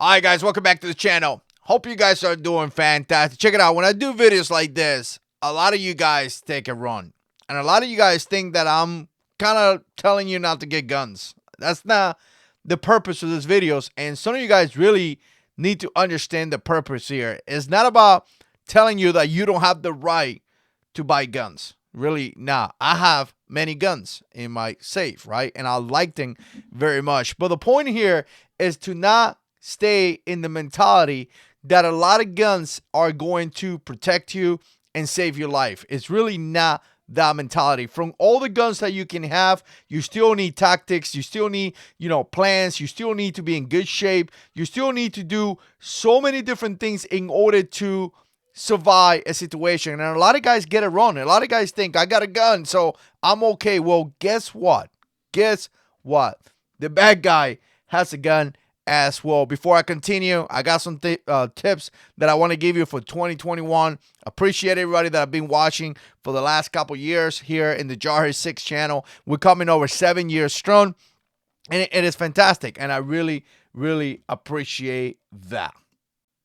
All right, guys, welcome back to the channel. Hope you guys are doing fantastic. Check it out. When I do videos like this, a lot of you guys take a run. And a lot of you guys think that I'm kind of telling you not to get guns. That's not the purpose of these videos. And some of you guys really need to understand the purpose here. It's not about telling you that you don't have the right to buy guns. Really, nah. I have many guns in my safe, right? And I like them very much. But the point here is to not stay in the mentality that a lot of guns are going to protect you and save your life. It's really not that mentality. From all the guns that you can have, you still need tactics, you still need, plans, you still need to be in good shape, you still need to do so many different things in order to survive a situation. And a lot of guys get it wrong. A lot of guys think, I got a gun, so I'm okay. Well, guess what? Guess what? The bad guy has a gun as well. Before I continue, I got some tips that I want to give you for 2021. Appreciate everybody that have been watching for the last couple years here in the Jarhead 6 channel. We're coming over 7 years strong, and it is fantastic, and I really, really appreciate that.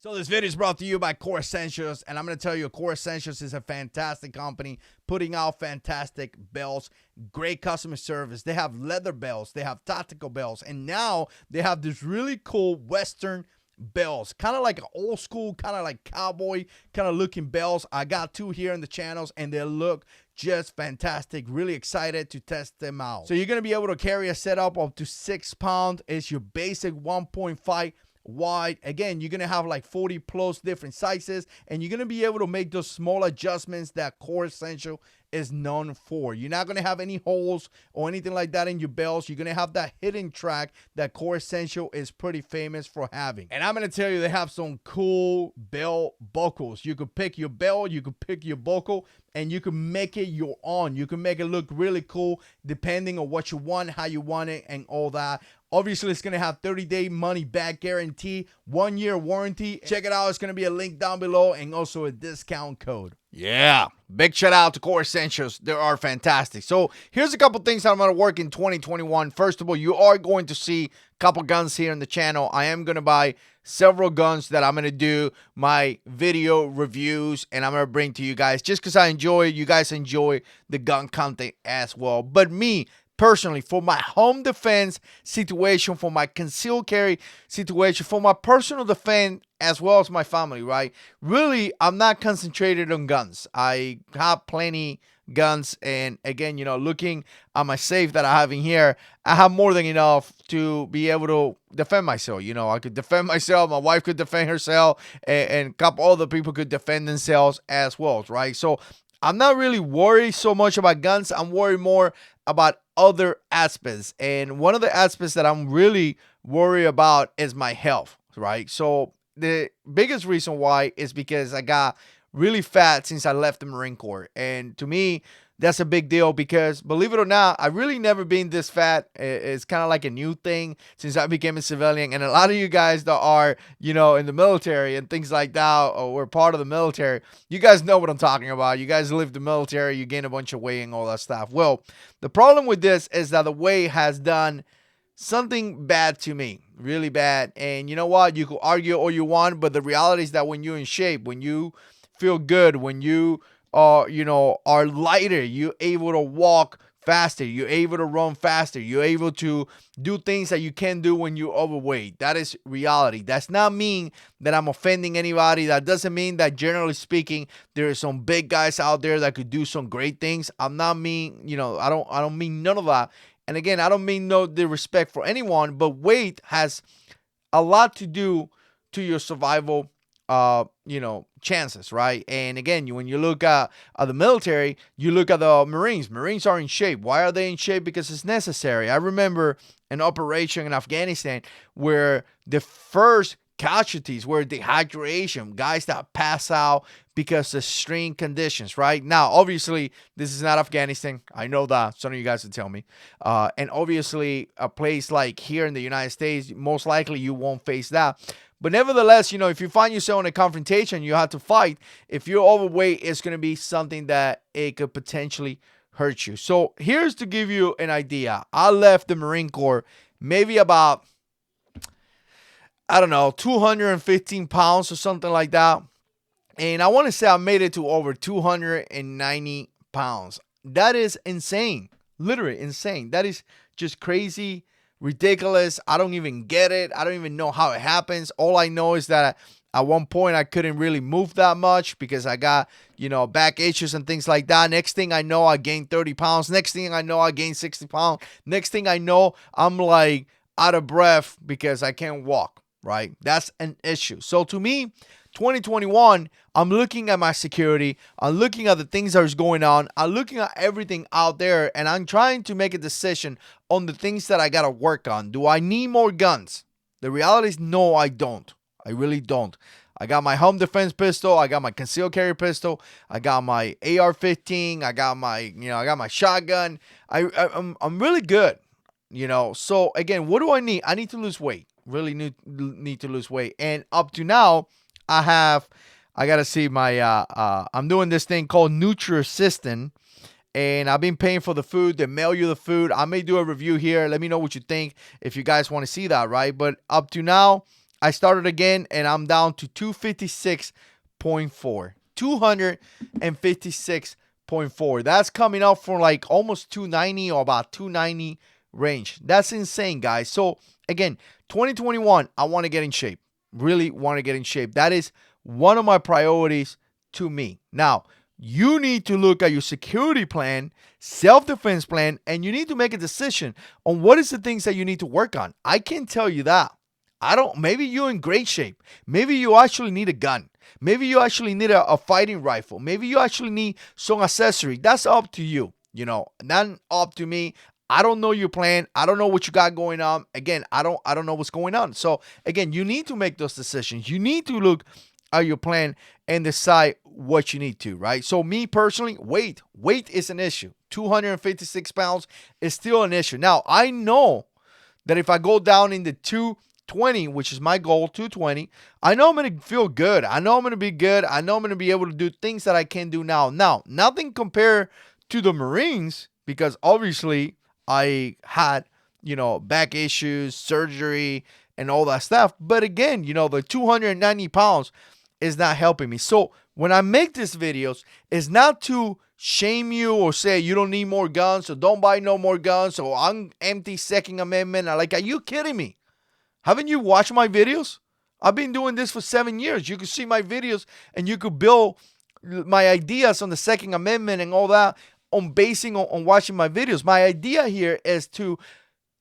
So this video is brought to you by Core Essentials, and I'm going to tell you, Core Essentials is a fantastic company putting out fantastic belts, great customer service. They have leather belts, they have tactical belts, and now they have this really cool Western belts, kind of like an old school, kind of like cowboy kind of looking belts. I got two here in the channels, and they look just fantastic. Really excited to test them out. So you're going to be able to carry a setup up to 6 pounds. It's your basic 1.5 wide. Again, you're gonna have like 40 plus different sizes, and you're gonna be able to make those small adjustments that Core Essential is known for. You're not gonna have any holes or anything like that in your belts. You're gonna have that hidden track that Core Essential is pretty famous for having. And I'm gonna tell you, they have some cool belt buckles. You could pick your belt, you could pick your buckle, and you can make it your own. You can make it look really cool depending on what you want, how you want it, and all that. Obviously, it's going to have 30-day money-back guarantee, 1-year warranty. Check it out. It's going to be a link down below and also a discount code. Yeah. Big shout out to Core Essentials. They are fantastic. So here's a couple things that I'm going to work in 2021. First of all, you are going to see a couple guns here in the channel. I am going to buy several guns that I'm going to do my video reviews, and I'm going to bring to you guys just because I enjoy it. You guys enjoy the gun content as well. But me, personally, for my home defense situation, for my concealed carry situation, for my personal defense, as well as my family, right? Really, I'm not concentrated on guns. I have plenty guns, and again, looking at my safe that I have in here, I have more than enough to be able to defend myself. I could defend myself, my wife could defend herself, and a couple other people could defend themselves as well, right? So I'm not really worried so much about guns. I'm worried more about other aspects. And one of the aspects that I'm really worried about is my health, right? So the biggest reason why is because I got really fat since I left the Marine Corps. And to me, that's a big deal because, believe it or not, I really never been this fat. It's kind of like a new thing since I became a civilian. And a lot of you guys that are, in the military and things like that, or we're part of the military, you guys know what I'm talking about. You guys live the military, you gain a bunch of weight and all that stuff. Well, the problem with this is that the weight has done something bad to me, really bad. And you know what? You could argue all you want, but the reality is that when you're in shape, when you feel good, when you are lighter, you're able to walk faster, you're able to run faster, you're able to do things that you can't do when you're overweight. That is reality. That's not mean that I'm offending anybody. That doesn't mean that, generally speaking, there are some big guys out there that could do some great things. I'm not mean, I don't mean none of that. And again, I don't mean no disrespect for anyone, but weight has a lot to do to your survival chances, right? And again, when you look at the military, you look at the Marines. Marines are in shape. Why are they in shape? Because it's necessary. I remember an operation in Afghanistan where the first casualties were dehydration, guys that pass out because of extreme conditions, right? Now, obviously, this is not Afghanistan. I know that. Some of you guys would tell me. And obviously, a place like here in the United States, most likely you won't face that. But nevertheless, if you find yourself in a confrontation, you have to fight. If you're overweight, it's going to be something that it could potentially hurt you. So here's to give you an idea. I left the Marine Corps maybe about I don't know, 215 pounds or something like that. And I want to say I made it to over 290 pounds. That is insane. Literally insane. That is just crazy, ridiculous. I don't even get it. I don't even know how it happens. All I know is that at one point I couldn't really move that much because I got, back issues and things like that. Next thing I know, I gained 30 pounds. Next thing I know, I gained 60 pounds. Next thing I know, I'm like out of breath because I can't walk, right? That's an issue. So to me, 2021, I'm looking at my security. I'm looking at the things that is going on. I'm looking at everything out there, and I'm trying to make a decision on the things that I got to work on. Do I need more guns? The reality is no, I don't. I really don't. I got my home defense pistol. I got my concealed carry pistol. I got my AR-15. I got my shotgun. I'm really good. So again, what do I need? I need to lose weight. Really need to lose weight. And up to now, I gotta see my I'm doing this thing called Nutrisystem, and I've been paying for the food. They mail you the food. I may do a review here. Let me know what you think if you guys want to see that, right? But up to now, I started again and I'm down to 256.4. 256.4. That's coming up from like almost 290 or about 290 range. That's insane, guys. So again, 2021, I want to get in shape. Really want to get in shape. That is one of my priorities to me. Now, you need to look at your security plan, self-defense plan, and you need to make a decision on what is the things that you need to work on. I can tell you that. Maybe you're in great shape. Maybe you actually need a gun. Maybe you actually need a fighting rifle. Maybe you actually need some accessory. That's up to you. Not up to me. I don't know your plan. I don't know what you got going on. Again, I don't know what's going on. So again, you need to make those decisions. You need to look at your plan and decide what you need to, right? So me personally, weight is an issue. 256 pounds is still an issue. Now, I know that if I go down in the 220, which is my goal, 220, I know I'm going to feel good. I know I'm going to be good. I know I'm going to be able to do things that I can do now. Now, nothing compared to the Marines, because obviously I had, back issues, surgery, and all that stuff. But again, the 290 pounds is not helping me. So when I make these videos, it's not to shame you or say you don't need more guns or don't buy no more guns or I'm anti-Second Amendment. Like, are you kidding me? Haven't you watched my videos? I've been doing this for 7 years. You can see my videos and you could build my ideas on the Second Amendment and all that on basing on watching my videos. My idea here is to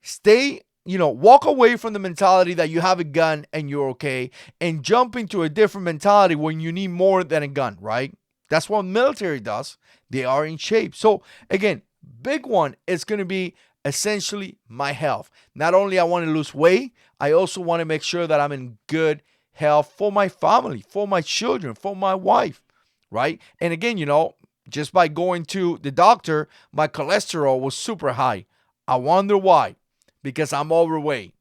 stay, walk away from the mentality that you have a gun and you're okay and jump into a different mentality when you need more than a gun, right? That's what military does. They are in shape. So again, big one is going to be essentially my health. Not only I want to lose weight, I also want to make sure that I'm in good health for my family, for my children, for my wife, right? And again, just by going to the doctor, my cholesterol was super high. I wonder why. Because I'm overweight,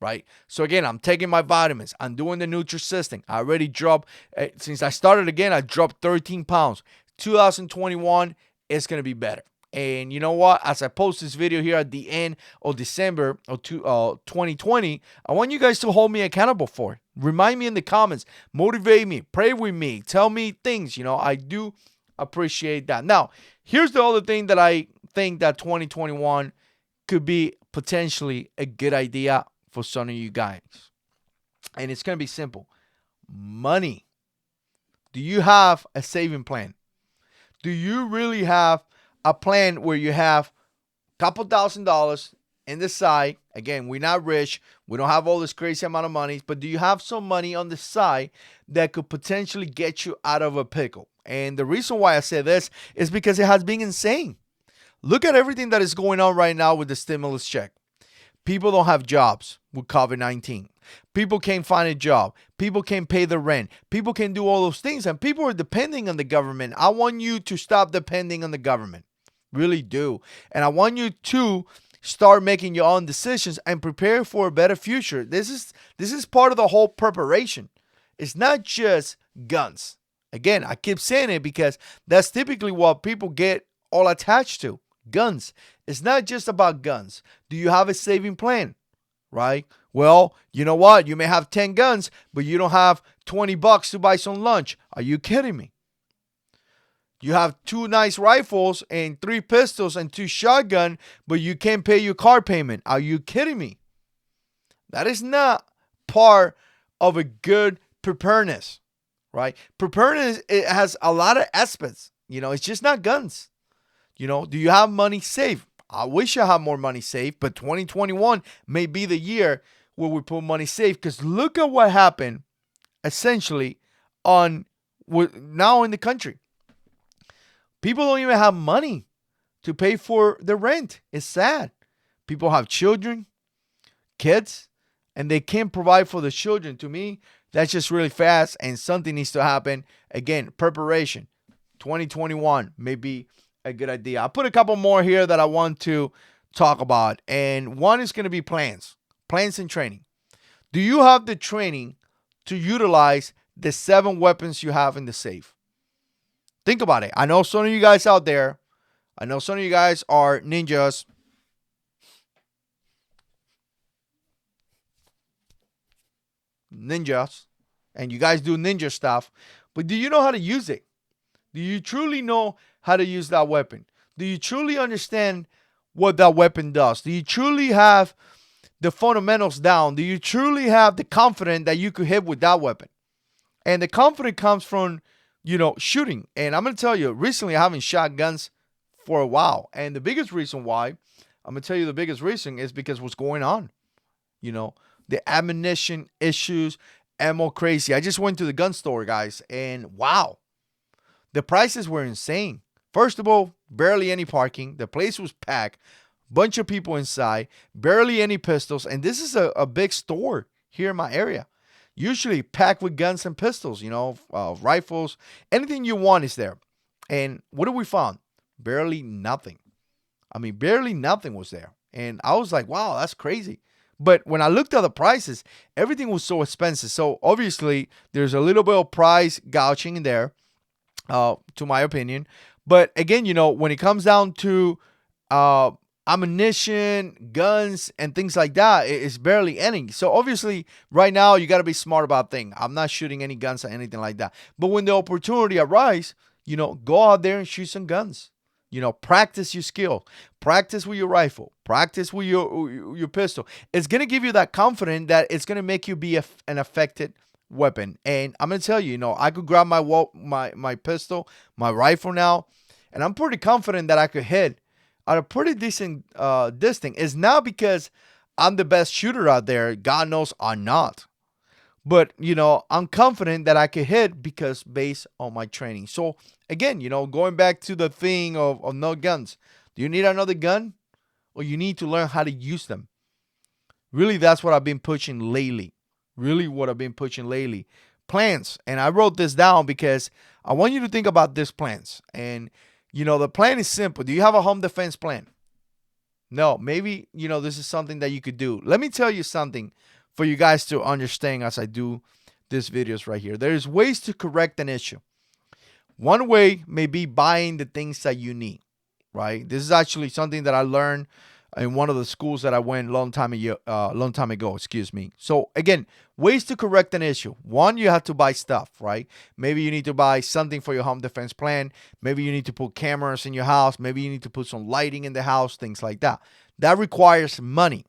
right? So again, I'm taking my vitamins. I'm doing the Nutrisystem. I already dropped, since I started again, I dropped 13 pounds. 2021 is going to be better. And you know what? As I post this video here at the end of December of 2020, I want you guys to hold me accountable for it. Remind me in the comments. Motivate me. Pray with me. Tell me things. I do appreciate that. Now, here's the other thing that I think that 2021 could be potentially a good idea for some of you guys. And it's going to be simple. Money. Do you have a saving plan? Do you really have a plan where you have a couple $1,000s in the side? Again, we're not rich. We don't have all this crazy amount of money. But do you have some money on the side that could potentially get you out of a pickle? And the reason why I say this is because it has been insane. Look at everything that is going on right now with the stimulus check. People don't have jobs with COVID-19. People can't find a job. People can't pay the rent. People can do all those things. And people are depending on the government. I want you to stop depending on the government. Really do. And I want you to start making your own decisions and prepare for a better future. This is part of the whole preparation. It's not just guns. Again, I keep saying it because that's typically what people get all attached to. Guns. It's not just about guns. Do you have a saving plan? Right? Well, you know what? You may have 10 guns, but you don't have $20 to buy some lunch. Are you kidding me? You have two nice rifles and three pistols and two shotgun, but you can't pay your car payment. Are you kidding me? That is not part of a good preparedness, right? Preparedness, it has a lot of aspects. It's just not guns. Do you have money saved? I wish I had more money saved, but 2021 may be the year where we put money safe, because look at what happened essentially on now in the country. People don't even have money to pay for the rent. It's sad. People have children, kids, and they can't provide for the children. To me, that's just really fast, and something needs to happen. Again, preparation. 2021 may be a good idea. I put a couple more here that I want to talk about, and one is going to be plans and training. Do you have the training to utilize the 7 weapons you have in the safe? Think about it. I know some of you guys out there, I know some of you guys are ninjas. And you guys do ninja stuff, but do you know how to use it? Do you truly know how to use that weapon? Do you truly understand what that weapon does? Do you truly have the fundamentals down? Do you truly have the confidence that you could hit with that weapon? And the confidence comes from, shooting. And I'm going to tell you, recently I haven't shot guns for a while. And the biggest reason why, I'm going to tell you the biggest reason is because what's going on. The ammunition issues, ammo crazy. I just went to the gun store, guys, and wow. The prices were insane. First of all, barely any parking. The place was packed. Bunch of people inside. Barely any pistols. And this is a big store here in my area. Usually packed with guns and pistols, rifles. Anything you want is there. And what did we find? Barely nothing. Barely nothing was there. And I was like, wow, that's crazy. But when I looked at the prices, everything was so expensive. So obviously, there's a little bit of price gouging in there, to my opinion. But again, when it comes down to ammunition, guns, and things like that, it's barely any. So obviously, right now, you got to be smart about things. I'm not shooting any guns or anything like that. But when the opportunity arises, go out there and shoot some guns. Practice your skill. Practice with your rifle. Practice with your pistol. It's going to give you that confidence that it's going to make you be an effective weapon. And I'm going to tell you, I could grab my pistol, my rifle now, and I'm pretty confident that I could hit at a pretty decent distance. It's not because I'm the best shooter out there. God knows I'm not. But, I'm confident that I could hit because based on my training. So, again, going back to the thing of no guns. Do you need another gun? Or you need to learn how to use them? Really, that's what I've been pushing lately. Plans. And I wrote this down because I want you to think about these plans. And, the plan is simple. Do you have a home defense plan? No. Maybe, this is something that you could do. Let me tell you something for you guys to understand as I do these videos right here. There's ways to correct an issue. One way may be buying the things that you need, right? This is actually something that I learned in one of the schools that I went long time ago. So again, ways to correct an issue. One, you have to buy stuff, right? Maybe you need to buy something for your home defense plan. Maybe you need to put cameras in your house. Maybe you need to put some lighting in the house, things like that. That requires money.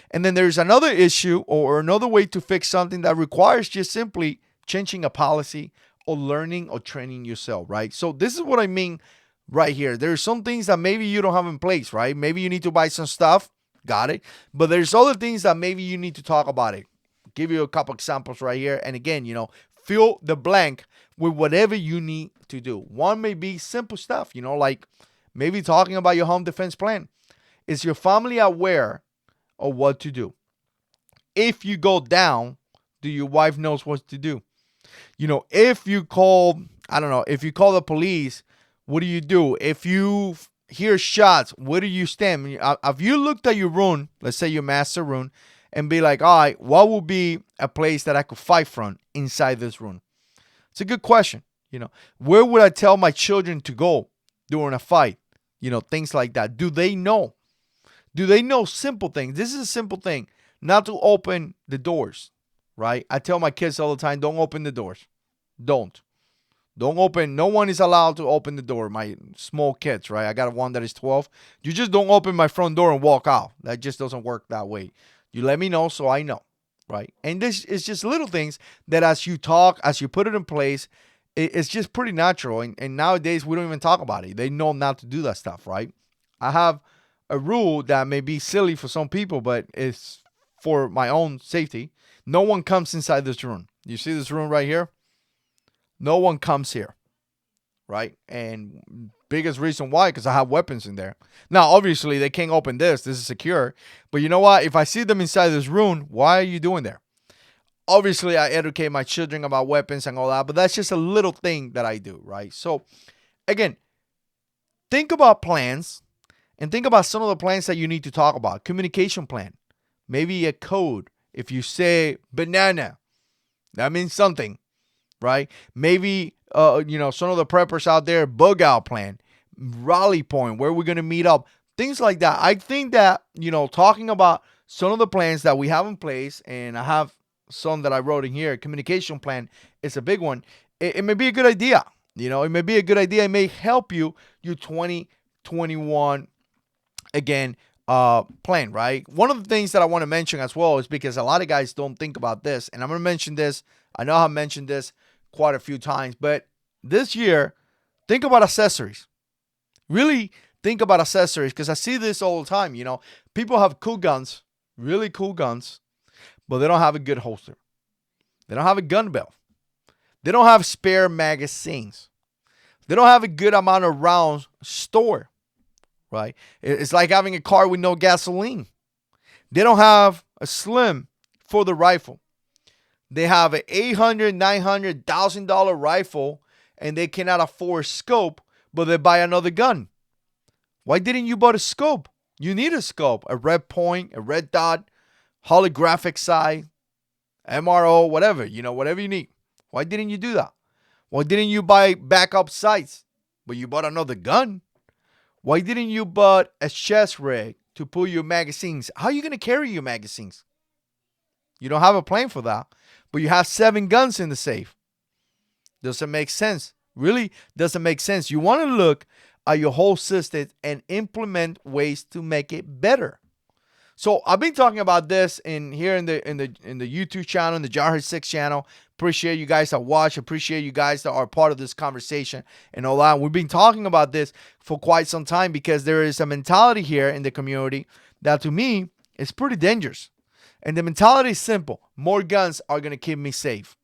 And then there's another issue or another way to fix something that requires just simply changing a policy or learning or training yourself, right? So this is what I mean right here. There's some things that maybe you don't have in place, right? Maybe you need to buy some stuff. Got it. But there's other things that maybe you need to talk about it. Give you a couple examples right here. And again, fill the blank with whatever you need to do. One may be simple stuff, like maybe talking about your home defense plan. Is your family aware of what to do? If you go down, do your wife knows what to do? If you call, if you call the police, what do you do? If you hear shots, where do you stand? If you looked at your room, let's say your master room, and be like, all right, what would be a place that I could fight from inside this room? It's a good question. Where would I tell my children to go during a fight? Things like that. Do they know? Do they know simple things? This is a simple thing. not to open the doors, right? I tell my kids all the time, don't open the doors. Don't. Don't open. No one is allowed to open the door. My small kids, right? I got one that is 12. You just don't open my front door and walk out. That just doesn't work that way. You let me know so I know, right? And this is just little things that as you talk, as you put it in place, it's just pretty natural. And nowadays, we don't even talk about it. They know not to do that stuff, right? I have a rule that may be silly for some people, but it's for my own safety. No one comes inside this room. You see this room right here? No one comes here, right? And biggest reason why, because I have weapons in there. Now, obviously, they can't open this. This is secure. But you know what? If I see them inside this room, why are you doing there? Obviously, I educate my children about weapons and all that, but that's just a little thing that I do, right? So, again, think about plans and think about some of the plans that you need to talk about. Communication plan, maybe a code. If you say banana, that means something. Right? Maybe, some of the preppers out there, bug out plan, rally point, where we're going to meet up, things like that. I think that, talking about some of the plans that we have in place, and I have some that I wrote in here, communication plan is a big one. It may be a good idea. It may be a good idea. It may help you 2021, again, plan, right? One of the things that I want to mention as well is because a lot of guys don't think about this, and I'm going to mention this. I know I've mentioned this quite a few times, but this year, think about accessories. Really think about accessories, because I see this all the time. People have cool guns, really cool guns, but they don't have a good holster. They don't have a gun belt. They don't have spare magazines. They don't have a good amount of rounds stored, right? It's like having a car with no gasoline. They don't have a slim for the rifle. They have an $800,000, $900,000, $1,000 rifle, and they cannot afford a scope, but they buy another gun. Why didn't you buy a scope? You need a scope, a red point, a red dot, holographic sight, MRO, whatever, whatever you need. Why didn't you do that? Why didn't you buy backup sights, but you bought another gun? Why didn't you buy a chest rig to put your magazines? How are you going to carry your magazines? You don't have a plan for that, but you have 7 guns in the safe. Doesn't make sense. Really doesn't make sense. You want to look at your whole system and implement ways to make it better. So I've been talking about this here in the YouTube channel, in the Jarhead 6 channel. Appreciate you guys that watch. Appreciate you guys that are part of this conversation and all that. We've been talking about this for quite some time because there is a mentality here in the community that to me is pretty dangerous. And the mentality is simple. More guns are going to keep me safe.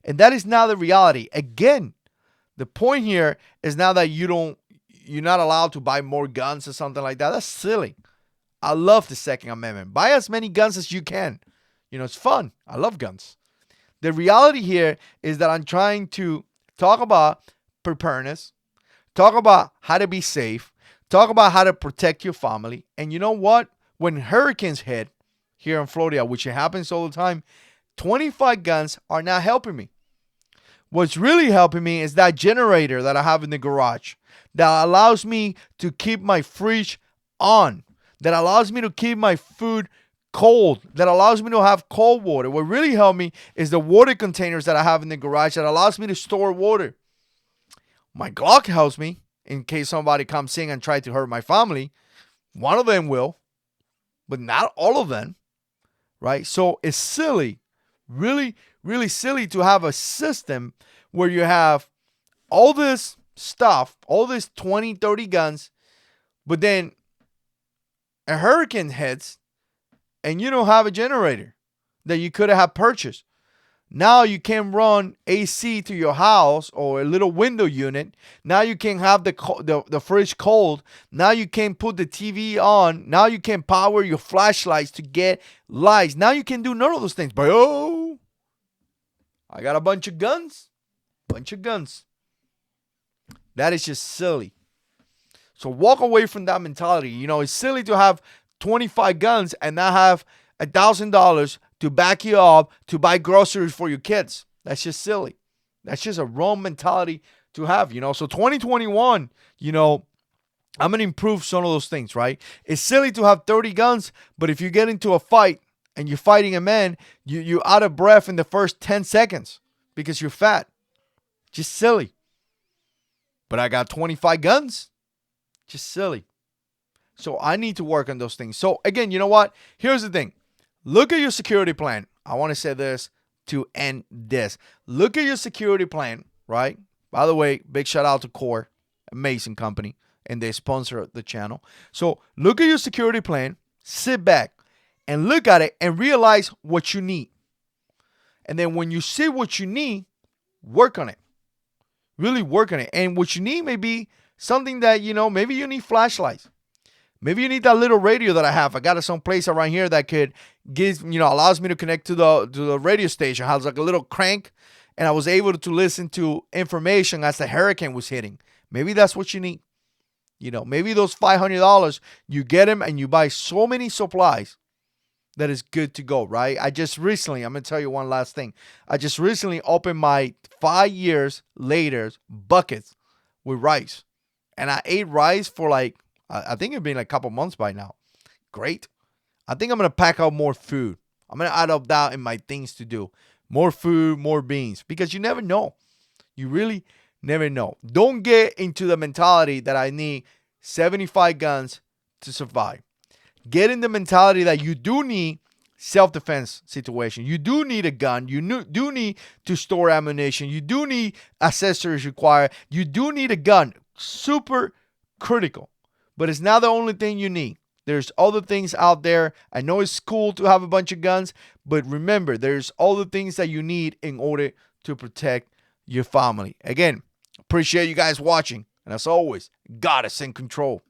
And that is not the reality. Again, the point here is now that you're not allowed to buy more guns or something like that. That's silly. I love the Second Amendment. Buy as many guns as you can. It's fun. I love guns. The reality here is that I'm trying to talk about preparedness, talk about how to be safe, talk about how to protect your family. And you know what? When hurricanes hit, here in Florida, which it happens all the time, 25 guns are not helping me. What's really helping me is that generator that I have in the garage that allows me to keep my fridge on, that allows me to keep my food cold, that allows me to have cold water. What really helped me is the water containers that I have in the garage that allows me to store water. My Glock helps me in case somebody comes in and try to hurt my family. One of them will, but not all of them. Right? So it's silly, really, really silly to have a system where you have all this stuff, all these 20, 30 guns, but then a hurricane hits and you don't have a generator that you could have purchased. Now you can run AC to your house or a little window unit. Now you can have the fridge cold. Now you can put the TV on. Now you can power your flashlights to get lights. Now you can do none of those things. But I got a bunch of guns. That is just silly. So walk away from that mentality. It's silly to have 25 guns and not have $1,000 to back you up to buy groceries for your kids. That's just silly. That's just a wrong mentality to have, So 2021, I'm going to improve some of those things, right? It's silly to have 30 guns, but if you get into a fight and you're fighting a man, you're out of breath in the first 10 seconds because you're fat. Just silly. But I got 25 guns. Just silly. So I need to work on those things. So again, you know what? Here's the thing. Look at your security plan. I want to say this to end this. Look at your security plan, right? By the way, big shout out to Core, amazing company, and they sponsor the channel. So look at your security plan, sit back and look at it and realize what you need. And then when you see what you need, work on it. Really work on it. And what you need may be something that, maybe you need flashlights. Maybe you need that little radio that I have. I got it someplace around here that could allows me to connect to the radio station. It has like a little crank, and I was able to listen to information as the hurricane was hitting. Maybe that's what you need. Maybe those $500, you get them and you buy so many supplies that is good to go, right? I'm going to tell you one last thing. I just recently opened my 5 years later buckets with rice. And I ate rice for I think it's been like a couple months by now. Great. I think I'm going to pack out more food. I'm going to add up that in my things to do. More food, more beans. Because you never know. You really never know. Don't get into the mentality that I need 75 guns to survive. Get in the mentality that you do need self-defense situation. You do need a gun. You do need to store ammunition. You do need accessories required. You do need a gun. Super critical. But it's not the only thing you need. There's other things out there. I know it's cool to have a bunch of guns, but remember, there's other things that you need in order to protect your family. Again, appreciate you guys watching. And as always, God is in control.